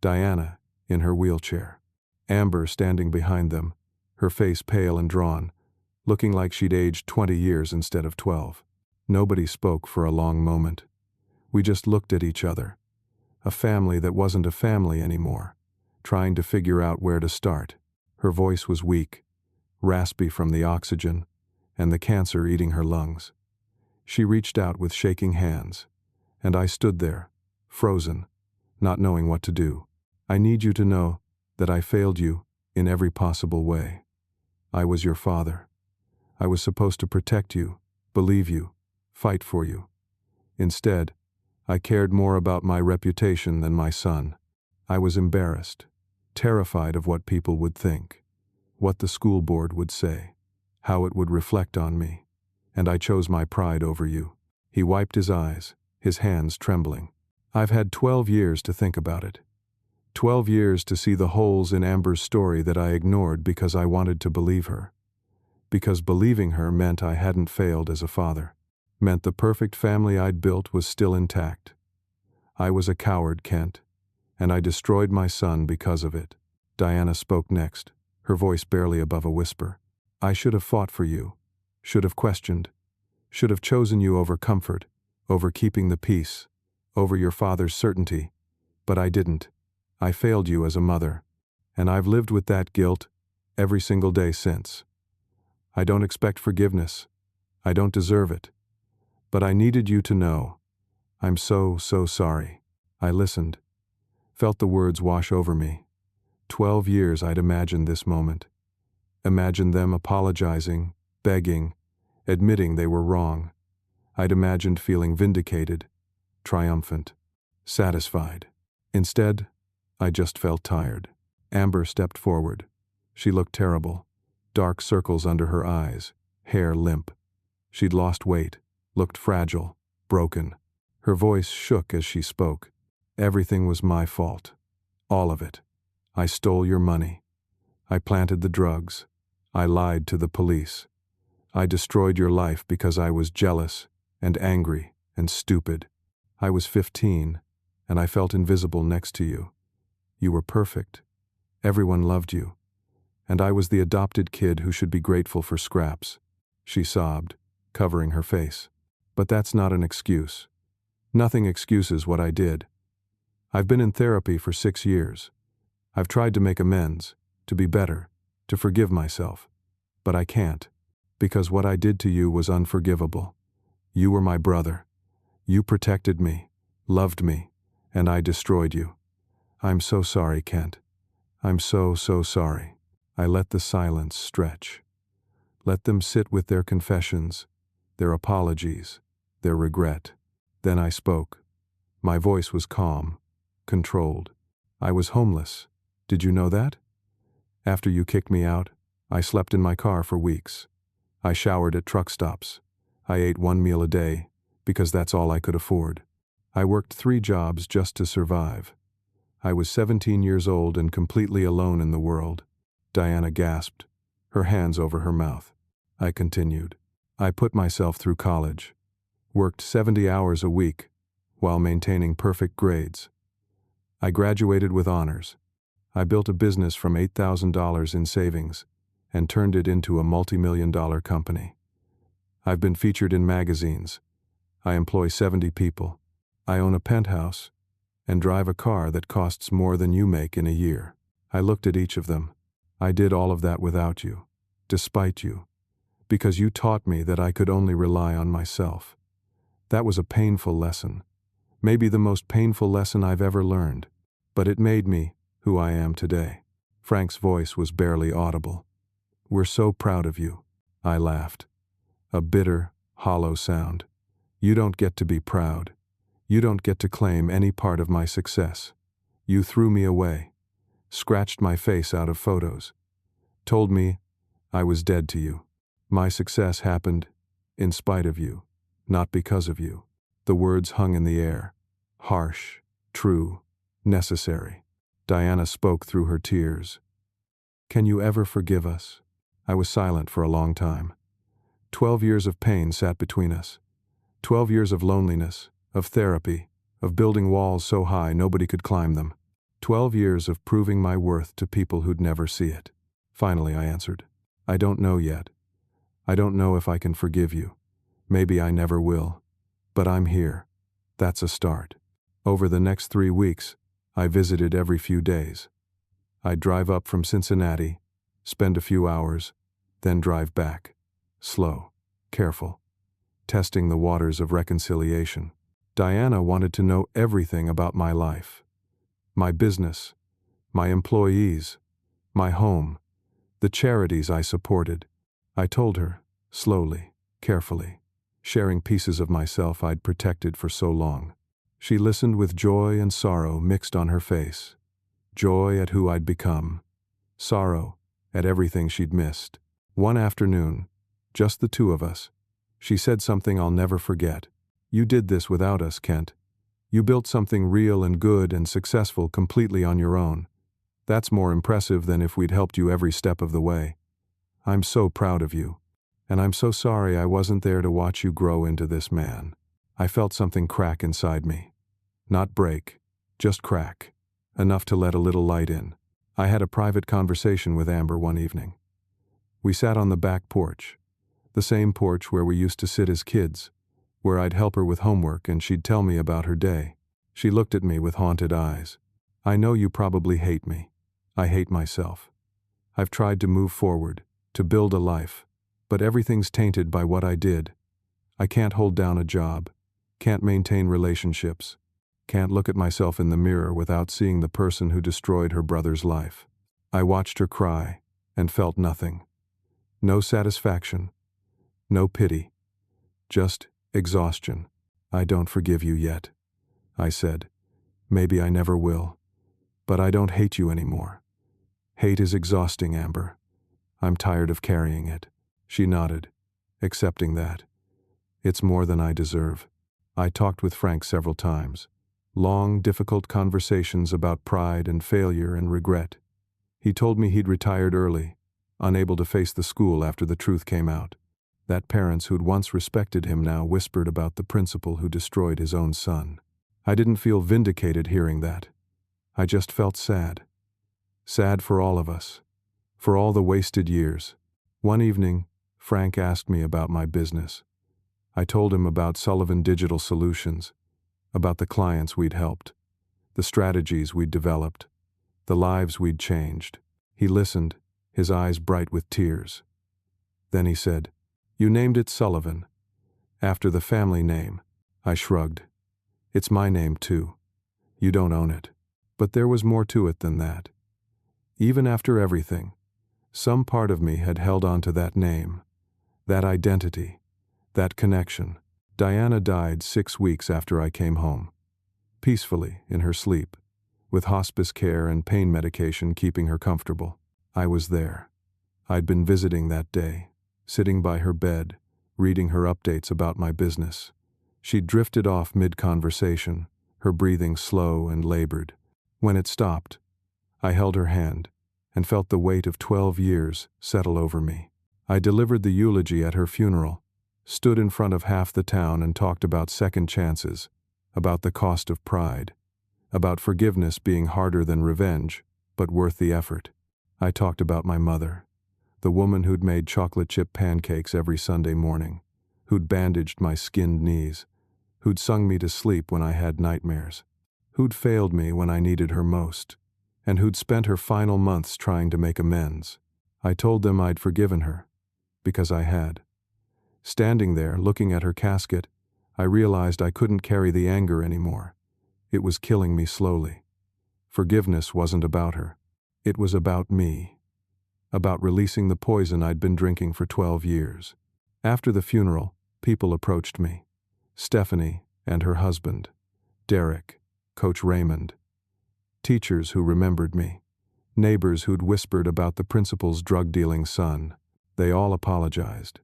Diana in her wheelchair, Amber standing behind them, her face pale and drawn, looking like she'd aged 20 years instead of 12. Nobody spoke for a long moment. We just looked at each other. A family that wasn't a family anymore, trying to figure out where to start. Her voice was weak, raspy from the oxygen, and the cancer eating her lungs. She reached out with shaking hands, and I stood there, frozen, not knowing what to do. I need you to know that I failed you in every possible way. I was your father. I was supposed to protect you, believe you, fight for you. Instead, I cared more about my reputation than my son. I was embarrassed, terrified of what people would think, what the school board would say, how it would reflect on me, and I chose my pride over you. He wiped his eyes, his hands trembling. I've had 12 years to think about it. 12 years to see the holes in Amber's story that I ignored because I wanted to believe her. Because believing her meant I hadn't failed as a father. Meant the perfect family I'd built was still intact. I was a coward, Kent, and I destroyed my son because of it. Diana spoke next, her voice barely above a whisper. I should have fought for you, should have questioned, should have chosen you over comfort, over keeping the peace, over your father's certainty, but I didn't. I failed you as a mother, and I've lived with that guilt every single day since. I don't expect forgiveness. I don't deserve it. But I needed you to know. I'm so sorry. I listened, felt the words wash over me. 12 years I'd imagined this moment. Imagined them apologizing, begging, admitting they were wrong. I'd imagined feeling vindicated, triumphant, satisfied. Instead, I just felt tired. Amber stepped forward. She looked terrible. Dark circles under her eyes, hair limp. She'd lost weight, looked fragile, broken. Her voice shook as she spoke. Everything was my fault. All of it. I stole your money. I planted the drugs. I lied to the police. I destroyed your life because I was jealous and angry and stupid. I was 15, and I felt invisible next to you. You were perfect. Everyone loved you. And I was the adopted kid who should be grateful for scraps. She sobbed, covering her face. But that's not an excuse. Nothing excuses what I did. I've been in therapy for 6 years. I've tried to make amends, to be better, to forgive myself. But I can't, because what I did to you was unforgivable. You were my brother. You protected me, loved me, and I destroyed you. I'm so sorry, Kent. I'm so sorry. I let the silence stretch. Let them sit with their confessions, their apologies, their regret. Then I spoke. My voice was calm, controlled. I was homeless. Did you know that? After you kicked me out, I slept in my car for weeks. I showered at truck stops. I ate 1 meal a day, because that's all I could afford. I worked 3 jobs just to survive. I was 17 years old and completely alone in the world. Diana gasped, her hands over her mouth. I continued. I put myself through college. Worked 70 hours a week, while maintaining perfect grades. I graduated with honors. I built a business from $8,000 in savings and turned it into a multi-million-dollar company. I've been featured in magazines. I employ 70 people. I own a penthouse and drive a car that costs more than you make in a year. I looked at each of them. I did all of that without you, despite you, because you taught me that I could only rely on myself. That was a painful lesson, maybe the most painful lesson I've ever learned, but it made me who I am today. Frank's voice was barely audible. We're so proud of you. I laughed. A bitter, hollow sound. You don't get to be proud. You don't get to claim any part of my success. You threw me away, scratched my face out of photos, told me I was dead to you. My success happened in spite of you, not because of you. The words hung in the air, harsh, true, necessary. Diana spoke through her tears. Can you ever forgive us? I was silent for a long time. 12 years of pain sat between us. 12 years of loneliness, of therapy, of building walls so high nobody could climb them. 12 years of proving my worth to people who'd never see it. Finally, I answered. I don't know yet. I don't know if I can forgive you. Maybe I never will. But I'm here. That's a start. Over the next 3 weeks, I visited every few days. I'd drive up from Cincinnati, spend a few hours, then drive back. Slow, careful, testing the waters of reconciliation. Diana wanted to know everything about my life. My business, my employees, my home, the charities I supported. I told her, slowly, carefully, sharing pieces of myself I'd protected for so long. She listened with joy and sorrow mixed on her face. Joy at who I'd become, sorrow at everything she'd missed. One afternoon, just the two of us, she said something I'll never forget. You did this without us, Kent. You built something real and good and successful completely on your own. That's more impressive than if we'd helped you every step of the way. I'm so proud of you, and I'm so sorry I wasn't there to watch you grow into this man. I felt something crack inside me. Not break, just crack, enough to let a little light in. I had a private conversation with Amber one evening. We sat on the back porch, the same porch where we used to sit as kids, where I'd help her with homework and she'd tell me about her day. She looked at me with haunted eyes. I know you probably hate me. I hate myself. I've tried to move forward, to build a life, but everything's tainted by what I did. I can't hold down a job, can't maintain relationships, can't look at myself in the mirror without seeing the person who destroyed her brother's life. I watched her cry and felt nothing. No satisfaction, no pity, just exhaustion. I don't forgive you yet, I said. Maybe I never will. But I don't hate you anymore. Hate is exhausting, Amber. I'm tired of carrying it. She nodded, accepting that. It's more than I deserve. I talked with Frank several times. Long, difficult conversations about pride and failure and regret. He told me he'd retired early, unable to face the school after the truth came out. That parents who'd once respected him now whispered about the principal who destroyed his own son. I didn't feel vindicated hearing that. I just felt sad. Sad for all of us, for all the wasted years. One evening, Frank asked me about my business. I told him about Sullivan Digital Solutions, about the clients we'd helped, the strategies we'd developed, the lives we'd changed. He listened, his eyes bright with tears. Then he said, "You named it Sullivan, after the family name." I shrugged. "It's my name too. You don't own it." But there was more to it than that. Even after everything, some part of me had held on to that name, that identity, that connection. Diana died 6 weeks after I came home, peacefully in her sleep, with hospice care and pain medication keeping her comfortable. I was there. I'd been visiting that day, sitting by her bed, reading her updates about my business. She'd drifted off mid-conversation, her breathing slow and labored. When it stopped, I held her hand and felt the weight of 12 years settle over me. I delivered the eulogy at her funeral, stood in front of half the town and talked about second chances, about the cost of pride, about forgiveness being harder than revenge, but worth the effort. I talked about my mother, the woman who'd made chocolate chip pancakes every Sunday morning, who'd bandaged my skinned knees, who'd sung me to sleep when I had nightmares, who'd failed me when I needed her most, and who'd spent her final months trying to make amends. I told them I'd forgiven her, because I had. Standing there, looking at her casket, I realized I couldn't carry the anger anymore. It was killing me slowly. Forgiveness wasn't about her. It was about me. About releasing the poison I'd been drinking for 12 years. After the funeral, people approached me. Stephanie and her husband, Derek, Coach Raymond. Teachers who remembered me. Neighbors who'd whispered about the principal's drug-dealing son. They all apologized.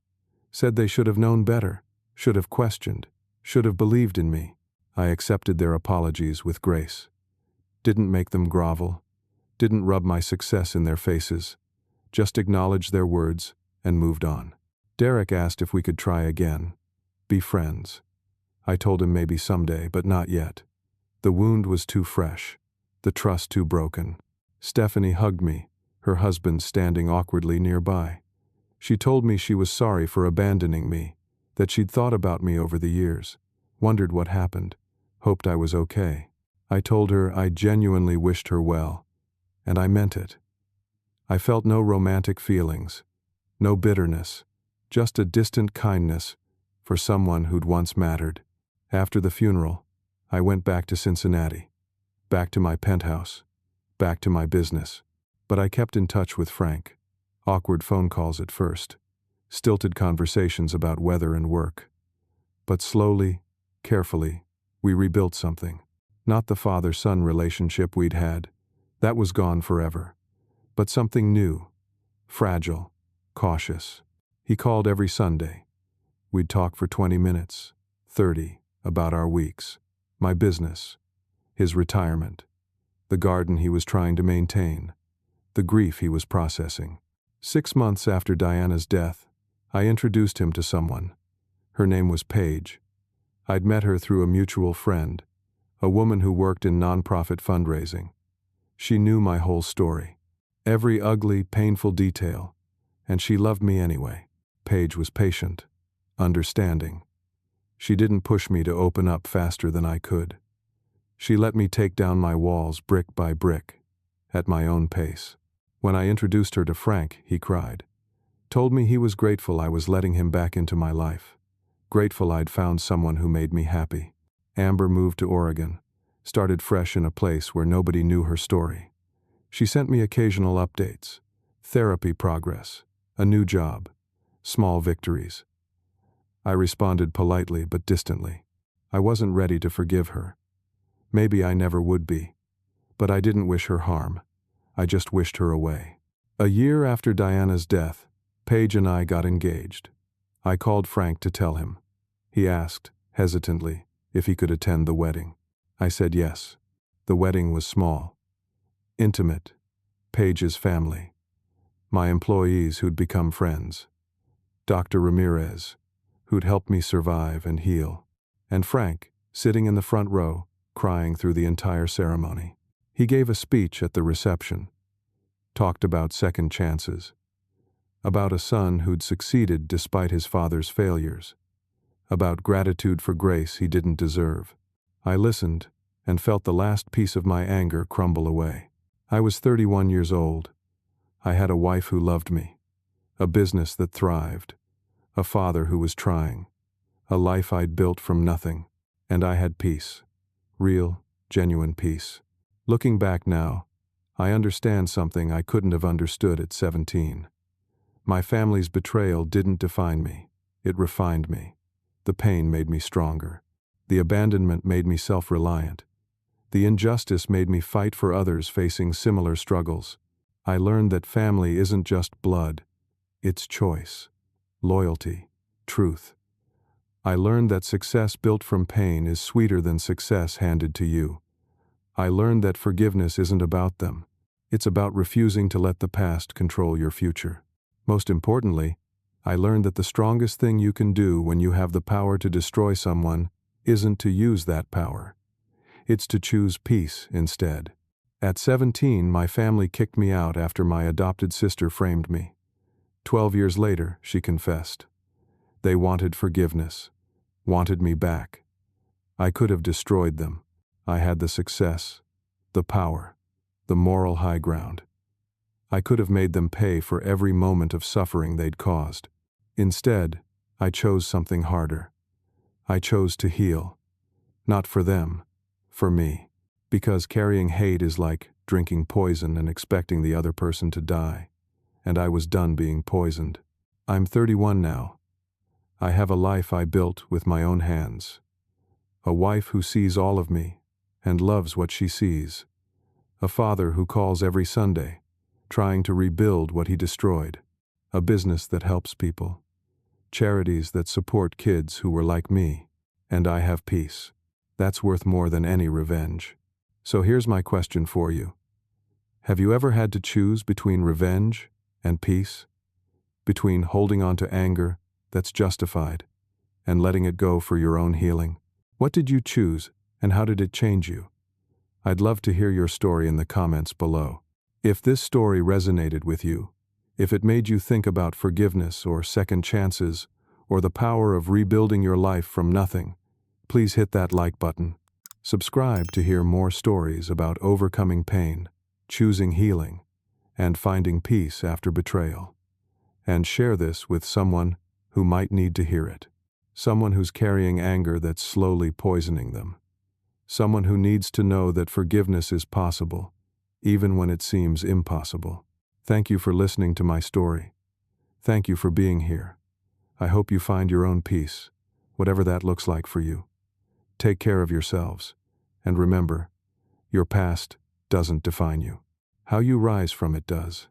Said they should have known better, should have questioned, should have believed in me. I accepted their apologies with grace. Didn't make them grovel. Didn't rub my success in their faces. Just acknowledged their words and moved on. Derek asked if we could try again. Be friends. I told him maybe someday, but not yet. The wound was too fresh. The trust too broken. Stephanie hugged me, her husband standing awkwardly nearby. She told me she was sorry for abandoning me, that she'd thought about me over the years, wondered what happened, hoped I was okay. I told her I genuinely wished her well, and I meant it. I felt no romantic feelings, no bitterness, just a distant kindness for someone who'd once mattered. After the funeral, I went back to Cincinnati, back to my penthouse, back to my business. But I kept in touch with Frank. Awkward phone calls at first, stilted conversations about weather and work. But slowly, carefully, we rebuilt something. Not the father-son relationship we'd had. That was gone forever. But something new, fragile, cautious. He called every Sunday. We'd talk for 20 minutes, 30, about our weeks, my business, his retirement, the garden he was trying to maintain, the grief he was processing. 6 months after Diana's death, I introduced him to someone. Her name was Paige. I'd met her through a mutual friend, a woman who worked in nonprofit fundraising. She knew my whole story, every ugly, painful detail, and she loved me anyway. Paige was patient, understanding. She didn't push me to open up faster than I could. She let me take down my walls brick by brick, at my own pace. When I introduced her to Frank, he cried. Told me he was grateful I was letting him back into my life. Grateful I'd found someone who made me happy. Amber moved to Oregon, started fresh in a place where nobody knew her story. She sent me occasional updates, therapy progress, a new job, small victories. I responded politely but distantly. I wasn't ready to forgive her. Maybe I never would be. But I didn't wish her harm. I just wished her away. A year after Diana's death, Paige and I got engaged. I called Frank to tell him. He asked, hesitantly, if he could attend the wedding. I said yes. The wedding was small, intimate. Paige's family, my employees who'd become friends, Dr. Ramirez, who'd helped me survive and heal, and Frank, sitting in the front row, crying through the entire ceremony. He gave a speech at the reception, talked about second chances, about a son who'd succeeded despite his father's failures, about gratitude for grace he didn't deserve. I listened and felt the last piece of my anger crumble away. I was 31 years old. I had a wife who loved me, a business that thrived, a father who was trying, a life I'd built from nothing, and I had peace, real, genuine peace. Looking back now, I understand something I couldn't have understood at 17. My family's betrayal didn't define me. It refined me. The pain made me stronger. The abandonment made me self-reliant. The injustice made me fight for others facing similar struggles. I learned that family isn't just blood. It's choice, loyalty, truth. I learned that success built from pain is sweeter than success handed to you. I learned that forgiveness isn't about them. It's about refusing to let the past control your future. Most importantly, I learned that the strongest thing you can do when you have the power to destroy someone isn't to use that power. It's to choose peace instead. At 17, my family kicked me out after my adopted sister framed me. 12 years later, she confessed. They wanted forgiveness, wanted me back. I could have destroyed them. I had the success, the power, the moral high ground. I could have made them pay for every moment of suffering they'd caused. Instead, I chose something harder. I chose to heal. Not for them, for me. Because carrying hate is like drinking poison and expecting the other person to die. And I was done being poisoned. I'm 31 now. I have a life I built with my own hands. A wife who sees all of me and loves what she sees. A father who calls every Sunday, trying to rebuild what he destroyed. A business that helps people. Charities that support kids who were like me. And I have peace. That's worth more than any revenge. So here's my question for you. Have you ever had to choose between revenge and peace? Between holding on to anger that's justified and letting it go for your own healing? What did you choose and how did it change you? I'd love to hear your story in the comments below. If this story resonated with you, if it made you think about forgiveness or second chances, or the power of rebuilding your life from nothing, please hit that like button. Subscribe to hear more stories about overcoming pain, choosing healing, and finding peace after betrayal. And share this with someone who might need to hear it. Someone who's carrying anger that's slowly poisoning them. Someone who needs to know that forgiveness is possible, even when it seems impossible. Thank you for listening to my story. Thank you for being here. I hope you find your own peace, whatever that looks like for you. Take care of yourselves, and remember, your past doesn't define you. How you rise from it does.